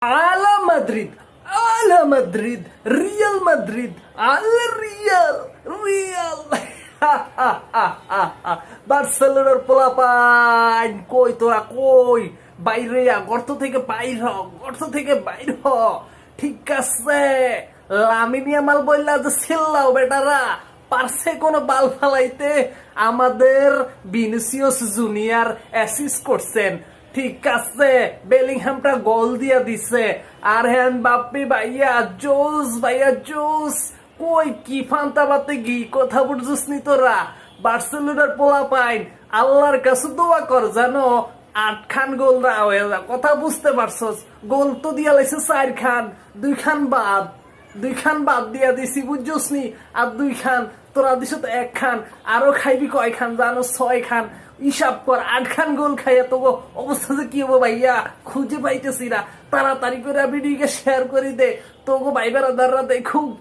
আলা মাদ্রিদ, আলা Madrid, Real Madrid, আলা রিয়াল, রিয়াল। বার্সেলোনার পোলাপাইন কই তোরা কই? বাইরে গর্ত থেকে বাইর হ, গর্ত থেকে বাইর হ। ঠিক আছে, লামিন ইয়ামাল বললা যে চিল্লাও বেটারা, পারছে কোন বাল ফালাইতে? আমাদের ভিনিসিয়াস জুনিয়র অ্যাসিস্ট করছেন। ঠিক আছে, বেলিংহামটা গোল দিয়া দিছে। আর হ্যান বাপ্পি ভাইয়া জোস, ভাইয়া জোস। কই কি ফান্তাবাতে গি কথা বুঝছিস নি তোরা? বার্সেলোনার পোলা পাইন আল্লাহর কাছে দোয়া কর জানো 8 খান গোল হয়ে যা। কথা বুঝতে পারছস? গোল তো দিয়া লাইছে 4 খান, 2 খান বাদ, 2 খান বাদ দিয়া দিছি বুঝছস নি? আর 2 খান তোরা দিছ তো 1 খান, আরো খাইবি কয় খান জানো? 6 খান। হিসাব কর, 8 খান গোল খাইয়া তো অবস্থা যে কি হবো ভাইয়া খুঁজে পাইতেছি না। তাড়াতাড়ি করে ভিডিওকে শেয়ার করে দে, তোগো ভাই বেড়াদাররা দেখুক।